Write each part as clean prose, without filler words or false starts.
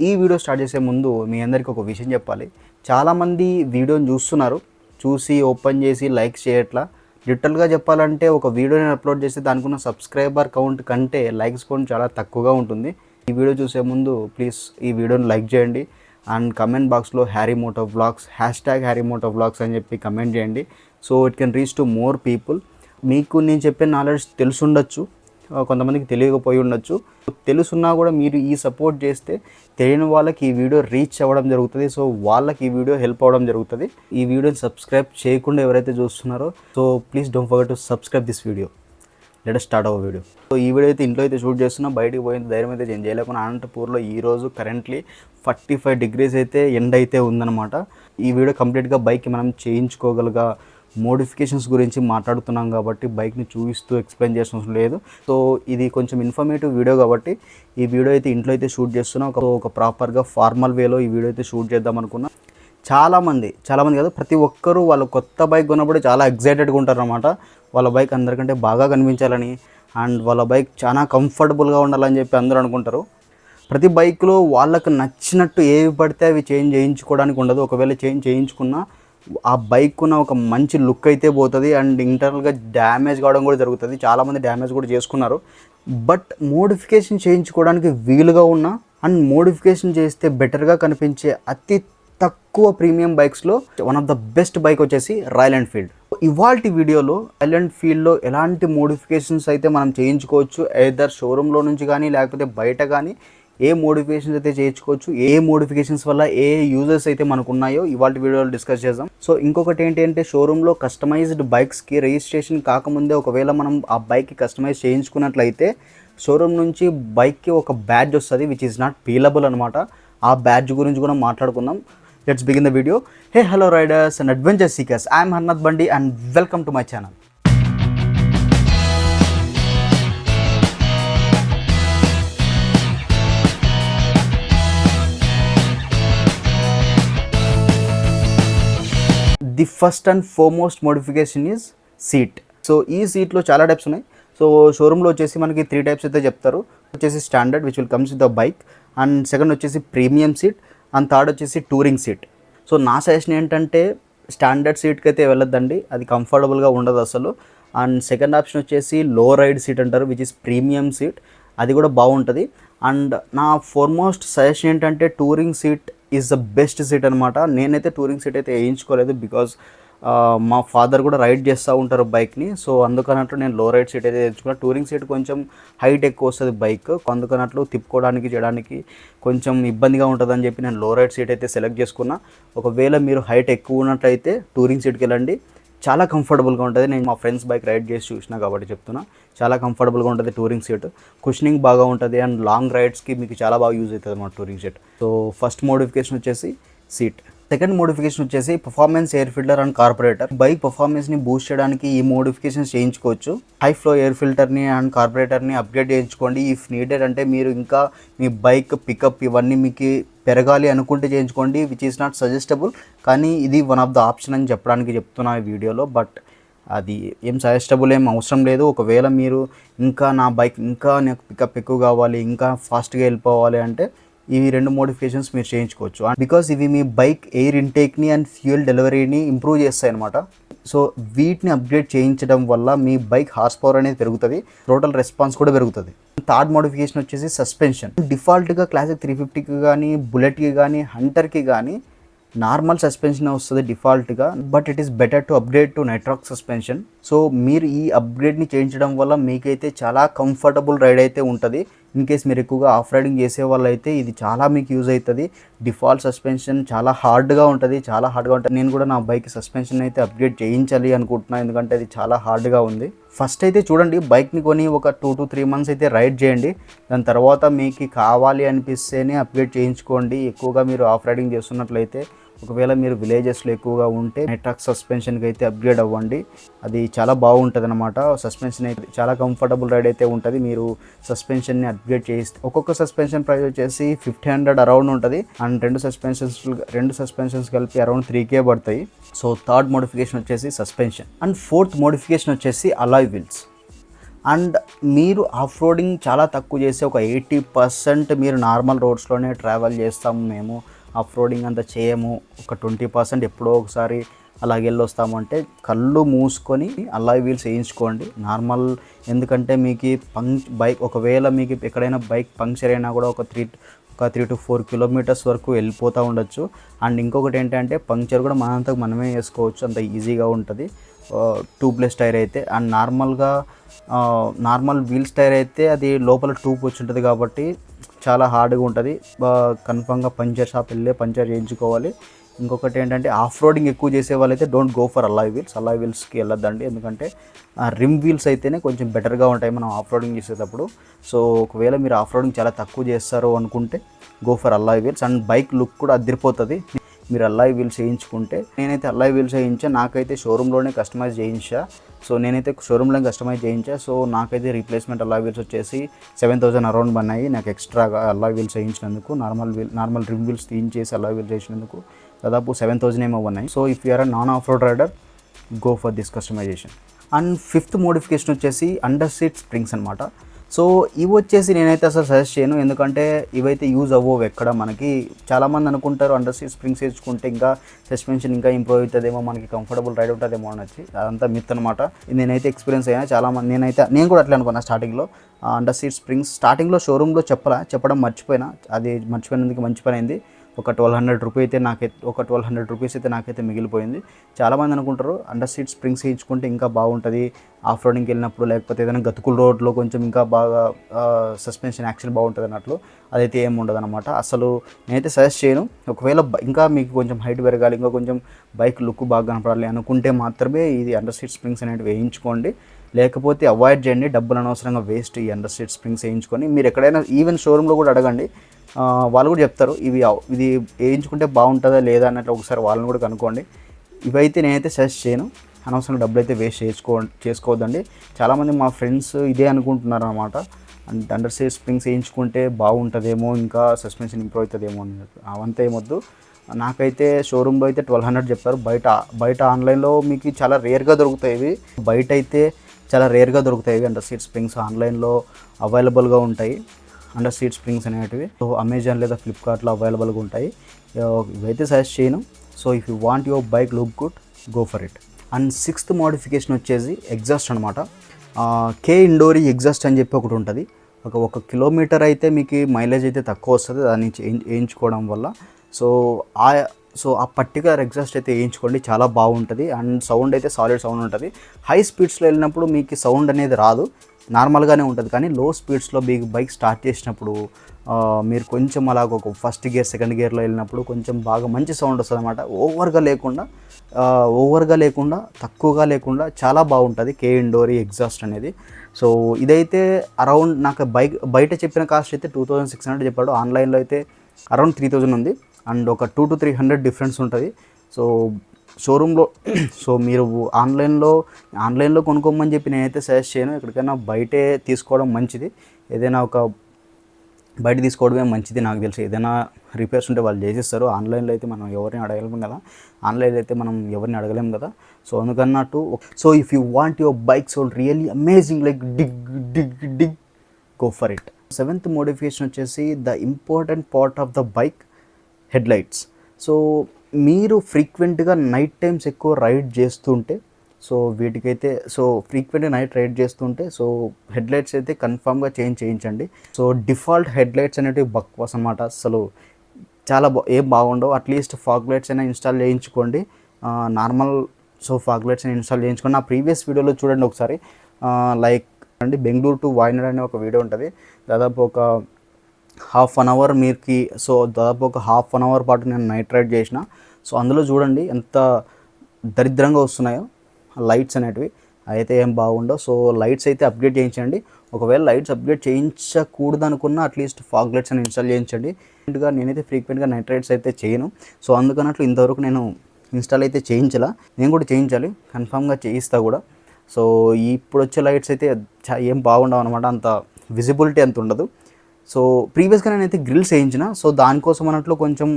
ఈ video start చేసే ముందు మీ అందరికీ ఒక విషయం చెప్పాలి. చాలామంది వీడియోని చూస్తున్నారు, చూసి ఓపెన్ చేసి లైక్ చేయట్లా. లిటరల్గా చెప్పాలంటే ఒక వీడియోని అప్లోడ్ చేస్తే దానికి ఉన్న సబ్స్క్రైబర్ కౌంట్ కంటే లైక్స్ కౌంట్ చాలా తక్కువగా ఉంటుంది. ఈ వీడియో చూసే ముందు ప్లీజ్ ఈ వీడియోని లైక్ చేయండి అండ్ కమెంట్ బాక్స్లో Harry Moto vlogs Harry Moto vlogs అని చెప్పి కమెంట్ చేయండి. So it can reach to more people. మీకు నేను చెప్పే నాలెడ్జ్ తెలుసుండొచ్చు, కొంతమందికి తెలియకపోయి ఉండొచ్చు. తెలుసున్నా కూడా మీరు ఈ సపోర్ట్ చేస్తే తెలియని వాళ్ళకి ఈ వీడియో రీచ్ అవ్వడం జరుగుతుంది. సో వాళ్ళకి ఈ వీడియో హెల్ప్ అవ్వడం జరుగుతుంది. ఈ వీడియోని సబ్స్క్రైబ్ చేయకుండా ఎవరైతే చూస్తున్నారో so please don't forget to subscribe this video. Let us start our video. So ఈ వీడియో అయితే ఇంట్లో అయితే షూట్ చేస్తున్నా, బయటికి పోయిన ధైర్యం అయితే నేను చేయలేకుండా. అనంతపూర్లో ఈరోజు కరెంట్లీ 45 degrees అయితే ఎండ అయితే ఉందన్నమాట. ఈ వీడియో కంప్లీట్గా బైక్కి మనం చేయించుకోగలగా మోడిఫికేషన్స్ గురించి మాట్లాడుతున్నాం కాబట్టి బైక్ని చూపిస్తూ ఎక్స్ప్లెయిన్ చేసిన అవసరం లేదు. సో ఇది కొంచెం ఇన్ఫర్మేటివ్ వీడియో కాబట్టి ఈ వీడియో అయితే ఇంట్లో అయితే షూట్ చేస్తున్నా. ఒక ప్రాపర్గా ఫార్మల్ వేలో ఈ వీడియో అయితే షూట్ చేద్దాం అనుకున్నా. చాలామంది కాదు, ప్రతి ఒక్కరూ వాళ్ళ కొత్త బైక్ కొన్నప్పుడు చాలా ఎగ్జైటెడ్గా ఉంటారు అన్నమాట. వాళ్ళ బైక్ అందరికంటే బాగా కనిపించాలని అండ్ వాళ్ళ బైక్ చాలా కంఫర్టబుల్గా ఉండాలని చెప్పి అందరూ అనుకుంటారు. ప్రతి బైక్లో వాళ్ళకు నచ్చినట్టు ఏవి పడితే అవి చేంజ్ చేయించుకోవడానికి ఉండదు. ఒకవేళ చేంజ్ చేయించుకున్నా ఆ బైక్ ఉన్న ఒక మంచి లుక్ అయితే పోతుంది అండ్ ఇంటర్నల్గా డ్యామేజ్ కావడం కూడా జరుగుతుంది. చాలామంది డ్యామేజ్ కూడా చేసుకున్నారు. బట్ మోడిఫికేషన్ చేయించుకోవడానికి వీలుగా ఉన్న అండ్ మోడిఫికేషన్ చేస్తే బెటర్గా కనిపించే అతి తక్కువ ప్రీమియం బైక్స్లో one of the best bike వచ్చేసి రాయల్ ఎన్ఫీల్డ్. ఇవాల్టి వీడియోలో రాయల్ ఎన్ఫీల్డ్లో ఎలాంటి మోడిఫికేషన్స్ అయితే మనం చేయించుకోవచ్చు, ఎయిదర్ షోరూంలో నుంచి కానీ లేకపోతే బయట కానీ ఏ మోడిఫికేషన్స్ అయితే చేయించుకోవచ్చు, ఏ మోడిఫికేషన్స్ వల్ల ఏ యూజెస్ అయితే మనకు ఉన్నాయో ఇవాళ వీడియోలో డిస్కస్ చేద్దాం. సో ఇంకొకటి ఏంటి అంటే షోరూంలో కస్టమైజ్డ్ బైక్స్కి రిజిస్ట్రేషన్ కాకముందే ఒకవేళ మనం ఆ బైక్కి కస్టమైజ్ చేయించుకున్నట్లయితే షోరూమ్ నుంచి బైక్కి ఒక బ్యాడ్జ్ వస్తుంది విచ్ ఈస్ నాట్ పీలబుల్ అనమాట. ఆ బ్యాడ్జ్ గురించి కూడా మాట్లాడుకుందాం. Let's begin the video. Hey hello riders and adventure seekers, I'm Harnath Bandi and welcome to my channel. The first and foremost modification is seat. So ఈ సీట్లో చాలా టైప్స్ ఉన్నాయి. సో షోరూంలో వచ్చేసి మనకి 3 types అయితే చెప్తారు. వచ్చేసి standard which will comes with the bike, and second వచ్చేసి ప్రీమియం సీట్, అండ్ థర్డ్ వచ్చేసి టూరింగ్ సీట్. సో నా సజెషన్ ఏంటంటే స్టాండర్డ్ సీట్కి అయితే వెళ్ళొద్దండి, అది కంఫర్టబుల్గా ఉండదు అసలు. అండ్ సెకండ్ ఆప్షన్ వచ్చేసి లో రైడ్ సీట్ అంటారు విచ్ ఇస్ ప్రీమియం సీట్, అది కూడా బాగుంటుంది. అండ్ నా ఫార్మోస్ట్ సజెషన్ ఏంటంటే touring seat is the best seat అనమాట. నేనైతే టూరింగ్ సీట్ అయితే వేయించుకోలేదు బికాజ్ మా ఫాదర్ కూడా రైడ్ చేస్తూ ఉంటారు బైక్ని. సో అందుకన్నట్లు నేను లో రైడ్ సీట్ అయితే తెచ్చుకున్నాను. టూరింగ్ సీట్ కొంచెం హైట్ ఎక్కువ వస్తుంది బైక్, అందుకన్నట్లు తిప్పుకోవడానికి చేయడానికి కొంచెం ఇబ్బందిగా ఉంటుందని చెప్పి నేను లో రైడ్ సీట్ అయితే సెలెక్ట్ చేసుకున్నా. ఒకవేళ మీరు హైట్ ఎక్కువ ఉన్నట్లయితే టూరింగ్ సీట్కి వెళ్ళండి, చాలా కంఫర్టబుల్గా ఉంటుంది. నేను మా ఫ్రెండ్స్ బైక్ రైడ్ చేసి చూసినా కాబట్టి చెప్తున్నా, చాలా కంఫర్టబుల్గా ఉంటుంది టూరింగ్ సీట్. కుషనింగ్ బాగా ఉంటుంది అండ్ లాంగ్ రైడ్స్కి మీకు చాలా బాగా యూజ్ అవుతుంది అన్నమాట touring seat. So first modification వచ్చేసి సీట్. సెకండ్ మోడిఫికేషన్ వచ్చేసి performance air filter and carburettor. Bike పర్ఫార్మెన్స్ని బూస్ట్ చేయడానికి ఈ మోడిఫికేషన్స్ చేయించుకోవచ్చు. హై ఫ్లో ఎయిర్ ఫిల్టర్ని అండ్ కార్పొరేటర్ని అప్గ్రేడ్ చేయించుకోండి ఇఫ్ నీడెడ్. అంటే మీరు ఇంకా మీ బైక్ పికప్ ఇవన్నీ మీకు పెరగాలి అనుకుంటే చేయించుకోండి విచ్ ఈస్ నాట్ సజెస్టబుల్, కానీ ఇది వన్ ఆఫ్ ద ఆప్షన్ అని చెప్పడానికి చెప్తున్నా ఈ వీడియోలో. బట్ అది ఏం సజెస్టబుల్ ఏం అవసరం లేదు. ఒకవేళ మీరు ఇంకా నా బైక్ ఇంకా నాకు పికప్ ఎక్కువ కావాలి, ఇంకా ఫాస్ట్గా వెళ్ళిపోవాలి అంటే ఇవి 2 మోడిఫికేషన్స్ మీరు చేయించుకోవచ్చు. బికాస్ ఇవి మీ బైక్ ఎయిర్ ఇంటేక్ని అండ్ ఫ్యూయల్ డెలివరీని ఇంప్రూవ్ చేస్తాయి అనమాట. సో వీటిని అప్గ్రేడ్ చేయించడం వల్ల మీ బైక్ హార్స్ పవర్ అనేది పెరుగుతుంది, టోటల్ రెస్పాన్స్ కూడా పెరుగుతుంది. థర్డ్ మోడిఫికేషన్ వచ్చేసి సస్పెన్షన్. డిఫాల్ట్గా క్లాసిక్ 350కి కానీ బుల్లెట్కి కానీ హంటర్కి కానీ నార్మల్ సస్పెన్షన్ వస్తుంది డిఫాల్ట్గా, but it is better to upgrade to Nitrox suspension. So మీరు ఈ అప్గ్రేడ్ని చేయించడం వల్ల మీకైతే చాలా కంఫర్టబుల్ రైడ్ అయితే ఉంటుంది. ఇన్ కేస్ మీరు ఎక్కువగా ఆఫ్ రైడింగ్ చేసే వాళ్ళు అయితే ఇది చాలా మీకు యూజ్ అవుతుంది. డిఫాల్ట్ సస్పెన్షన్ చాలా హార్డ్గా ఉంటుంది. నేను కూడా నా బైక్ సస్పెన్షన్ అయితే అప్గ్రేడ్ చేయించాలి అనుకుంటున్నాను, ఎందుకంటే అది చాలా హార్డ్గా ఉంది. ఫస్ట్ అయితే చూడండి, బైక్ని కొని ఒక 2 to 3 months అయితే రైడ్ చేయండి. దాని తర్వాత మీకు కావాలి అనిపిస్తేనే అప్గ్రేడ్ చేయించుకోండి. ఎక్కువగా మీరు ఆఫ్ రైడింగ్ చేస్తున్నట్లయితే, ఒకవేళ మీరు విలేజెస్లో ఎక్కువగా ఉంటే నైట్రాక్ సస్పెన్షన్కి అయితే అప్గ్రేడ్ అవ్వండి, అది చాలా బాగుంటుంది అనమాట. సస్పెన్షన్ అయితే చాలా కంఫర్టబుల్ రైడ్ అయితే ఉంటుంది మీరు సస్పెన్షన్ని అప్గ్రేడ్ చేస్తే. ఒక్కొక్క సస్పెన్షన్ ప్రైస్ వచ్చేసి 1500 అరౌండ్ ఉంటుంది అండ్ రెండు సస్పెన్షన్స్ కలిపి అరౌండ్ 3K పడతాయి. సో థర్డ్ మోడిఫికేషన్ వచ్చేసి సస్పెన్షన్. అండ్ ఫోర్త్ మోడిఫికేషన్ వచ్చేసి అలాయ్ వీల్స్. అండ్ మీరు ఆఫ్ రోడింగ్ చాలా తక్కువ చేసి ఒక 80% మీరు నార్మల్ రోడ్స్లోనే ట్రావెల్ చేస్తాము, మేము ఆఫ్ రోడింగ్ అంతా చేయము, ఒక 20% ఎప్పుడో ఒకసారి అలాగే వెళ్ళొస్తాము అంటే కళ్ళు మూసుకొని అలాయ్ వీల్స్ వేయించుకోండి నార్మల్. ఎందుకంటే మీకు బైక్ ఒకవేళ మీకు ఎక్కడైనా బైక్ పంక్చర్ అయినా కూడా ఒక 3 to 4 కిలోమీటర్స్ వరకు వెళ్ళిపోతూ ఉండొచ్చు. అండ్ ఇంకొకటి ఏంటంటే పంక్చర్ కూడా మనంతకు మనమే వేసుకోవచ్చు, అంత ఈజీగా ఉంటుంది ట్యూబ్లెస్ టైర్ అయితే. అండ్ నార్మల్ వీల్స్ టైర్ అయితే అది లోపల ట్యూబ్ వచ్చి ఉంటుంది కాబట్టి చాలా హార్డ్గా ఉంటుంది, కన్ఫామ్గా పంచర్ షాప్ వెళ్ళి పంచర్ చేయించుకోవాలి. ఇంకొకటి ఏంటంటే ఆఫ్ రోడింగ్ ఎక్కువ చేసే వాళ్ళైతే డోంట్ గో ఫర్ అలాయ్ వీల్స్కి వెళ్ళొద్దండి. ఎందుకంటే రిమ్ వీల్స్ అయితేనే కొంచెం బెటర్గా ఉంటాయి మనం ఆఫ్ రోడింగ్ చేసేటప్పుడు. సో ఒకవేళ మీరు ఆఫ్ రోడింగ్ చాలా తక్కువ చేస్తారు అనుకుంటే go for alloy wheels. And bike look కూడా అదిరిపోతుంది మీరు అలాయ్ వీల్స్ వేయించుకుంటే. నేనైతే అలాయ్ వీల్స్ వేయించా, నాకైతే షోరూంలోనే కస్టమైజ్ చేయించా. సో నాకైతే రీప్లేస్మెంట్ అలాయ్ వీల్స్ వచ్చేసి 7,000 అరౌండ్ పడినాయి నాకు ఎక్స్ట్రాగా అలాయ్ వీల్స్ వేయించినందుకు. నార్మల్ రిమ్ వీల్స్ తీయించేసి అలాయ్ వీల్స్ వేసినందుకు దాదాపు 7,000 ఏమో ఉన్నాయి. So if you're non off road rider go for this customisation. And 5th modification వచ్చేసి అండర్ సీట్ స్ప్రింగ్స్ అనమాట. సో ఇవి వచ్చేసి నేనైతే అసలు సజెస్ట్ చేయను, ఎందుకంటే ఇవైతే యూజ్ అవ్వవు ఎక్కడ. మనకి చాలామంది అనుకుంటారు అండర్ సీట్ స్ప్రింగ్స్ వేసుకుంటే ఇంకా సస్పెన్షన్ ఇంకా ఇంప్రూవ్ అవుతుందేమో, మనకి కంఫర్టబుల్ రైడ్ ఉంటుందేమో అని వచ్చి అదంతా మిత్ అనమాట. నేనైతే ఎక్స్పీరియన్స్ అయినా చాలామంది, నేను కూడా అట్లా అనుకున్నా స్టార్టింగ్లో. అండర్ సీట్ స్ప్రింగ్స్ స్టార్టింగ్లో షోరూంలో చెప్పడం మర్చిపోయినా, అది మర్చిపోయినందుకు మంచి పని అయింది. ఒక 1,200 రూపీస్ అయితే నాకైతే మిగిలిపోయింది. చాలామంది అనుకుంటారు అండర్ సీట్ స్ప్రింగ్స్ వేయించుకుంటే ఇంకా బాగుంటుంది ఆఫ్ రోడింగ్కి వెళ్ళినప్పుడు, లేకపోతే ఏదైనా గతుకుల రోడ్లో కొంచెం ఇంకా బాగా సస్పెన్షన్ యాక్షన్ బాగుంటుంది అన్నట్లు. అదైతే ఏమి ఉండదు అనమాట. అసలు నేనైతే సజెస్ట్ చేయను. ఒకవేళ ఇంకా మీకు కొంచెం హైట్ పెరగాలి, ఇంకా కొంచెం బైక్ లుక్ బాగా కనపడాలి అనుకుంటే మాత్రమే ఇది అండర్ సీట్ స్ప్రింగ్స్ అనేవి వేయించుకోండి, లేకపోతే అవాయిడ్ చేయండి. డబ్బులు అనవసరంగా వేస్ట్ ఈ అండర్ సీట్ స్ప్రింగ్స్ వేయించుకొని. మీరు ఎక్కడైనా ఈవెన్ షోరూంలో కూడా అడగండి, వాళ్ళు కూడా చెప్తారు ఇది వేయించుకుంటే బాగుంటుందా లేదా అన్నట్లు. ఒకసారి వాళ్ళని కూడా కనుక్కోండి. ఇవైతే నేనైతే సజెస్ట్ చేయను, అనవసరం డబ్బులు అయితే వేస్ట్ చేసుకోవద్దండి. చాలామంది మా ఫ్రెండ్స్ ఇదే అనుకుంటున్నారు అనమాట, అండర్ సీట్ స్ప్రింగ్స్ వేయించుకుంటే బాగుంటుందేమో, ఇంకా సస్పెన్షన్ ఇంప్రూవ్ అవుతుందేమో అన్నట్టు. అవంతా ఏమొద్దు. నాకైతే షోరూంలో అయితే 1,200 చెప్పారు. బయట ఆన్లైన్లో మీకు చాలా రేర్గా దొరుకుతాయి ఇవి. బయట అయితే చాలా రేర్గా దొరుకుతాయి ఇవి అండర్ సీట్ స్ప్రింగ్స్. ఆన్లైన్లో అవైలబుల్గా ఉంటాయి అండర్ సీట్ స్ప్రింగ్స్ అనేటివి. సో అమెజాన్ లేదా ఫ్లిప్కార్ట్లో అవైలబుల్గా ఉంటాయి. ఇవైతే సజెస్ట్ చేయను. So if you want your bike look good go for it. And 6th modification వచ్చేసి ఎగ్జాస్ట్ అనమాట. కే ఇండోరీ ఎగ్జాస్ట్ అని చెప్పి ఒకటి ఉంటుంది. ఒక కిలోమీటర్ అయితే మీకు మైలేజ్ అయితే తక్కువ వస్తుంది దాన్ని వేయించుకోవడం వల్ల. సో ఆ పర్టికులర్ ఎగ్జాస్ట్ అయితే వేయించుకోండి, చాలా బాగుంటుంది. అండ్ సౌండ్ అయితే సాలిడ్ సౌండ్ ఉంటుంది. హై స్పీడ్స్లో వెళ్ళినప్పుడు మీకు సౌండ్ అనేది రాదు, నార్మల్గానే ఉంటుంది. కానీ లో స్పీడ్స్లో మీకు బైక్ స్టార్ట్ చేసినప్పుడు మీరు కొంచెం అలాగ ఒక ఫస్ట్ గేర్ సెకండ్ గేర్లో వెళ్ళినప్పుడు కొంచెం బాగా మంచి సౌండ్ వస్తుంది అనమాట. ఓవర్గా లేకుండా తక్కువగా లేకుండా చాలా బాగుంటుంది కే ఇండోరీ ఎగ్జాస్ట్ అనేది. సో ఇదైతే అరౌండ్ నాకు బయట చెప్పిన కాస్ట్ అయితే 2,600 చెప్పాడు. ఆన్లైన్లో అయితే అరౌండ్ 3,000 ఉంది. అండ్ ఒక 200 to 300 డిఫరెన్స్ ఉంటుంది. సో షోరూంలో మీరు ఆన్లైన్లో కొనుక్కోమని చెప్పి నేనైతే సజెస్ట్ చేయను. ఎక్కడికైనా బయటే తీసుకోవడం మంచిది. ఏదైనా ఒక బయట తీసుకోవడమే మంచిది నాకు తెలిసి. ఏదైనా రిపేర్స్ ఉంటే వాళ్ళు చేసిస్తారు. ఆన్లైన్లో అయితే మనం ఎవరిని అడగలేము కదా. సో అందుకన్నట్టు, so if you want your bike so really amazing like dig go for it. 7th modification వచ్చేసి the important part of the bike headlights. So మీరు ఫ్రీక్వెంట్గా నైట్ టైమ్స్ ఎక్కువ రైడ్ చేస్తుంటే, సో ఫ్రీక్వెంట్గా నైట్ రైడ్ చేస్తుంటే so headlights అయితే కన్ఫామ్గా చేయించండి. సో డిఫాల్ట్ హెడ్లైట్స్ అనేటివి బక్వాస్ అనమాట. అసలు చాలా ఏం బాగుండవు. అట్లీస్ట్ ఫాగ్ లైట్స్ అయినా ఇన్స్టాల్ చేయించుకోండి. ఫాగ్ లైట్స్ అయినా ఇన్స్టాల్ చేయించుకోండి. నా ప్రీవియస్ వీడియోలో చూడండి ఒకసారి. లైక్ అండి బెంగళూరు టు వాయనాడ్ అనే ఒక వీడియో ఉంటుంది. దాదాపు ఒక హాఫ్ అన్ అవర్ పాటు నేను నైట్ రైడ్ చేసిన. సో అందులో చూడండి ఎంత దరిద్రంగా వస్తున్నాయో లైట్స్ అనేటివి. అయితే ఏం బాగుండవు. సో లైట్స్ అయితే అప్గ్రేడ్ చేయించండి. ఒకవేళ లైట్స్ అప్గ్రేడ్ చేయించకూడదు అనుకున్నా అట్లీస్ట్ ఫాగ్ లైట్స్ అని ఇన్స్టాల్ చేయించండి. నేనైతే ఫ్రీక్వెంట్గా నైట్ రైడ్స్ అయితే చేయను. సో అందుకన్నట్లు ఇంతవరకు నేను ఇన్స్టాల్ అయితే చేయించాల. నేను కూడా చేయించాలి, కన్ఫామ్గా చేయిస్తా కూడా. సో ఇప్పుడు వచ్చే లైట్స్ అయితే ఏం బాగుండవు అనమాట, అంత విజిబిలిటీ అంత ఉండదు. సో ప్రీవియస్గా నేనైతే గ్రిల్స్ వేయించిన. సో దానికోసం అన్నట్లు కొంచెం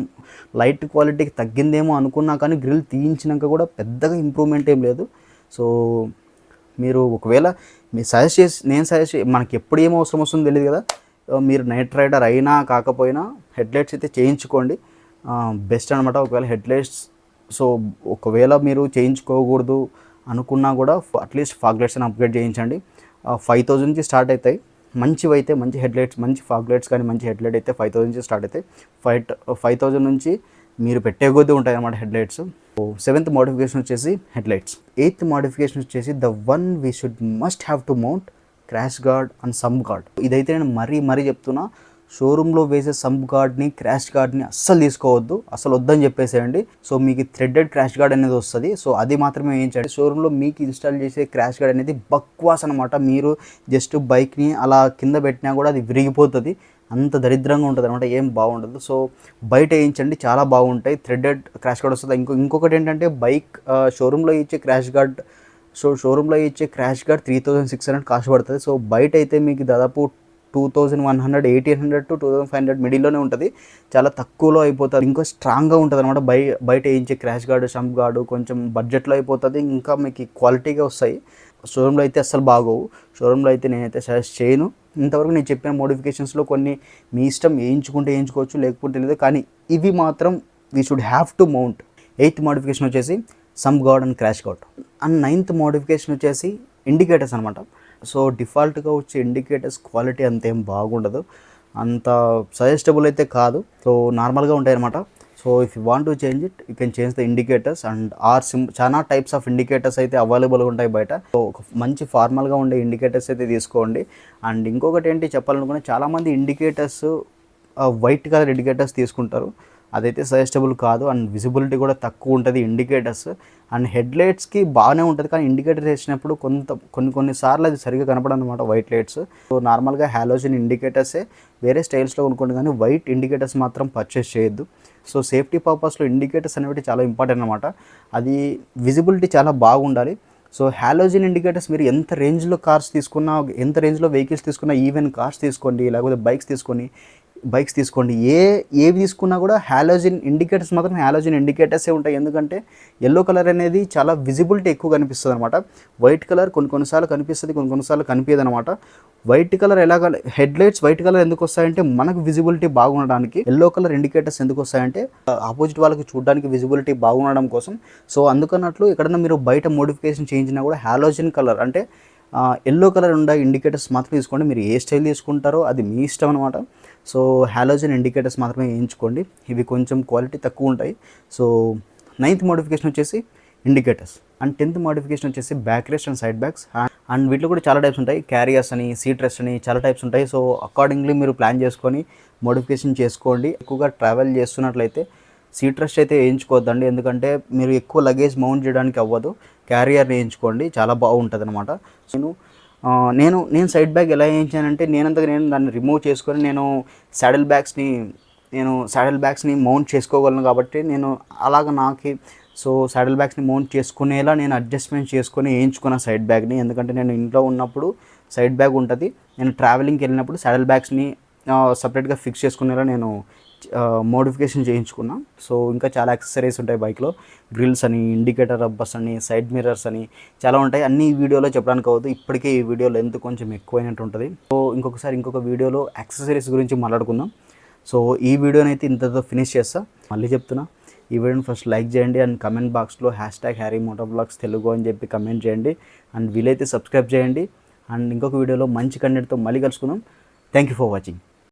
లైట్ క్వాలిటీకి తగ్గిందేమో అనుకున్నా, కానీ గ్రిల్ తీయించినాక కూడా పెద్దగా ఇంప్రూవ్మెంట్ ఏం లేదు. సో మీరు ఒకవేళ మీరు సజెస్ట్ చేసి నేను సజెస్ట్ మనకి ఎప్పుడు ఏం అవసరం వస్తుందో తెలియదు కదా, మీరు నైట్ రైడర్ అయినా కాకపోయినా హెడ్లైట్స్ అయితే చేయించుకోండి, బెస్ట్ అనమాట. ఒకవేళ హెడ్లైట్స్ సో ఒకవేళ మీరు చేయించుకోకూడదు అనుకున్నా కూడా అట్లీస్ట్ ఫాగ్ లైట్స్ అని అప్గ్రేడ్ చేయించండి. 5,000 నుంచి స్టార్ట్ అవుతాయి మంచివి అయితే, మంచి హెడ్లైట్స్, మంచి ఫాగ్ లైట్స్ కానీ మంచి హెడ్లైట్ అయితే 5,000 నుంచి స్టార్ట్ అవుతాయి. 5,000 నుంచి మీరు పెట్టే కొద్దీ ఉంటాయి అన్నమాట హెడ్లైట్స్. 7th మోడిఫికేషన్ వచ్చేసి హెడ్లైట్స్. 8th మోడిఫికేషన్ వచ్చేసి the one we should must have to mount crash guard and sump guard. ఇదైతే నేను మరీ చెప్తున్నా, షోరూంలో వేసే సమ్ గార్డ్ని క్రాష్ గార్డ్ని అస్సలు తీసుకోవద్దు, అసలు వద్దని చెప్పేసేయండి. సో మీకు థ్రెడెడ్ క్రాష్ గార్డ్ అనేది వస్తుంది, సో అది మాత్రమే వేయించండి. షోరూంలో మీకు ఇన్స్టాల్ చేసే క్రాష్ గార్డ్ అనేది బక్వాస్ అనమాట. మీరు జస్ట్ బైక్ని అలా కింద పెట్టినా కూడా అది విరిగిపోతుంది, అంత దరిద్రంగా ఉంటుంది అనమాట, ఏం బాగుండదు. సో బయట వేయించండి, చాలా బాగుంటాయి. థ్రెడెడ్ క్రాష్ గార్డ్ వస్తుంది. ఇంకొకటి ఏంటంటే బైక్ షోరూంలో ఇచ్చే క్రాష్ గార్డ్, షోరూంలో ఇచ్చే క్రాష్ గార్డ్ 3,600 కాస్ట్ పడుతుంది. సో బయట అయితే మీకు దాదాపు 2,100, 1,800 to 2,500 మిడిల్లోనే ఉంటుంది, చాలా తక్కువలో అయిపోతుంది. ఇంకా స్ట్రాంగ్గా ఉంటుంది అనమాట. బయట వేయించే క్రాష్ గార్డ్, షంప్ గార్డు కొంచెం బడ్జెట్లో అయిపోతుంది, ఇంకా మీకు క్వాలిటీగా వస్తాయి. షోరూంలో అయితే అస్సలు బాగోవు. షోరూంలో అయితే నేనైతే సజెస్ట్ చేయను. ఇంతవరకు నేను చెప్పిన మోడిఫికేషన్స్లో కొన్ని మీ ఇష్టం, వేయించుకుంటే వేయించుకోవచ్చు, లేకపోతే లేదు, కానీ ఇవి మాత్రం we should have to mount. 8th modification వచ్చేసి sump guard and crash guard. And 9th modification వచ్చేసి ఇండికేటర్స్ అనమాట. సో డిఫాల్ట్గా వచ్చే ఇండికేటర్స్ క్వాలిటీ అంతేం బాగుండదు, అంత సజెస్టబుల్ అయితే కాదు. సో నార్మల్గా ఉంటాయి అనమాట. So if you want to change it, you can change the indicators and చాలా టైప్స్ ఆఫ్ ఇండికేటర్స్ అయితే అవైలబుల్గా ఉంటాయి బయట. సో ఒక మంచి ఫార్మల్గా ఉండే ఇండికేటర్స్ అయితే తీసుకోండి. అండ్ ఇంకొకటి ఏంటి చెప్పాలనుకునే, చాలామంది ఇండికేటర్స్ వైట్ కలర్ ఇండికేటర్స్ తీసుకుంటారు, అదైతే సజెస్టబుల్ కాదు. అండ్ విజిబిలిటీ కూడా తక్కువ ఉంటుంది ఇండికేటర్స్. అండ్ హెడ్లైట్స్కి బాగానే ఉంటుంది, కానీ ఇండికేటర్స్ వేసినప్పుడు కొన్నిసార్లు అది సరిగ్గా కనపడదు అనమాట వైట్ లైట్స్. సో నార్మల్గా హాలోజన్ ఇండికేటర్సే వేరే స్టైల్స్లో కొనుక్కోండి, కానీ వైట్ ఇండికేటర్స్ మాత్రం పర్చేస్ చేయొద్దు. సో సేఫ్టీ పర్పస్లో ఇండికేటర్స్ అనేవి చాలా ఇంపార్టెంట్ అనమాట, అది విజిబిలిటీ చాలా బాగుండాలి. సో హాలోజన్ ఇండికేటర్స్ మీరు ఎంత రేంజ్లో కార్స్ తీసుకున్నా, ఎంత రేంజ్లో వెహికల్స్ తీసుకున్నా, ఈవెన్ కార్స్ తీసుకోండి, లేకపోతే బైక్స్ తీసుకోండి, ఏవి తీసుకున్నా కూడా హాలోజన్ ఇండికేటర్స్ మాత్రం హాలోజన్ ఇండికేటర్సే ఉంటాయి. ఎందుకంటే ఎల్లో కలర్ అనేది చాలా విజిబిలిటీ ఎక్కువ కనిపిస్తుంది అనమాట. వైట్ కలర్ కొన్నిసార్లు కనిపిస్తుంది, కొన్నిసార్లు కనిపించదు అనమాట. White colour headlights white colour ఎందుకు వస్తాయంటే మనకు విజిబిలిటీ బాగుండడానికి. ఎల్లో కలర్ ఇండికేటర్స్ ఎందుకు వస్తాయంటే ఆపోజిట్ వాళ్ళకి చూడడానికి విజిబిలిటీ బాగుండడం కోసం. సో అందుకన్నట్లు ఎక్కడన్నా మీరు బయట మోడిఫికేషన్ చేయించినా కూడా హాలోజన్ కలర్ అంటే ఎల్లో కలర్ ఉండే ఇండికేటర్స్ మాత్రం తీసుకోండి. మీరు ఏ స్టైల్ తీసుకుంటారో అది మీ ఇష్టం అనమాట. సో హాలోజన్ ఇండికేటర్స్ మాత్రమే వేయించుకోండి, ఇవి కొంచెం క్వాలిటీ తక్కువ ఉంటాయి. సో 9th మోడిఫికేషన్ వచ్చేసి ఇండికేటర్స్. అండ్ 10th మోడిఫికేషన్ వచ్చేసి back rest and side backs. And వీటిలో కూడా చాలా టైప్స్ ఉంటాయి, క్యారియర్స్ అని, సీట్ రెస్ట్ అని, చాలా టైప్స్ ఉంటాయి. సో అకార్డింగ్లీ మీరు ప్లాన్ చేసుకొని మోడిఫికేషన్ చేసుకోండి. ఎక్కువగా ట్రావెల్ చేస్తున్నట్లయితే సీట్ రెస్ట్ అయితే వేయించుకోవద్దండి, ఎందుకంటే మీరు ఎక్కువ లగేజ్ మౌంట్ చేయడానికి అవ్వదు. క్యారియర్ వేయించుకోండి, చాలా బాగుంటుంది అనమాట. నేను సైడ్ బ్యాగ్ ఎలా వేయించానంటే నేను దాన్ని రిమూవ్ చేసుకొని నేను సాడిల్ బ్యాగ్స్ని మౌంట్ చేసుకోగలను కాబట్టి నేను అలాగ సో సాడిల్ బ్యాగ్స్ని మౌంట్ చేసుకునేలా నేను అడ్జస్ట్మెంట్ చేసుకొని వేయించుకున్న సైడ్ బ్యాగ్ని. ఎందుకంటే నేను ఇంట్లో ఉన్నప్పుడు సైడ్ బ్యాగ్ ఉంటుంది, నేను ట్రావెలింగ్కి వెళ్ళినప్పుడు సాడిల్ బ్యాగ్స్ని సపరేట్గా ఫిక్స్ చేసుకునేలా నేను మోడిఫికేషన్ చేయించుకున్నా. సో ఇంకా చాలా యాక్సెసరీస్ ఉంటాయి బైక్లో, గ్రిల్స్ అని, ఇండికేటర్ రబ్బర్స్ అని, సైడ్ మిర్రర్స్ అని చాలా ఉంటాయి. అన్ని ఈ వీడియోలో చెప్పడానికి అవ్వదు, ఇప్పటికే ఈ వీడియో లెంత్ కొంచెం ఎక్కువైనట్టు ఉంటుంది. సో ఇంకొక వీడియోలో యాక్సెసరీస్ గురించి మాట్లాడుకుందాం. సో ఈ వీడియోని అయితే ఇంతతో ఫినిష్ చేస్తా. మళ్ళీ చెప్తున్నా, ఈ వీడియోని ఫస్ట్ లైక్ చేయండి అండ్ కమెంట్ బాక్స్లో #HarryMotovlogs తెలుగు అని చెప్పి కమెంట్ చేయండి. అండ్ వీలైతే సబ్స్క్రైబ్ చేయండి. అండ్ ఇంకొక వీడియోలో మంచి కంటెంట్తో మళ్ళీ కలుసుకుందాం. Thank you for watching.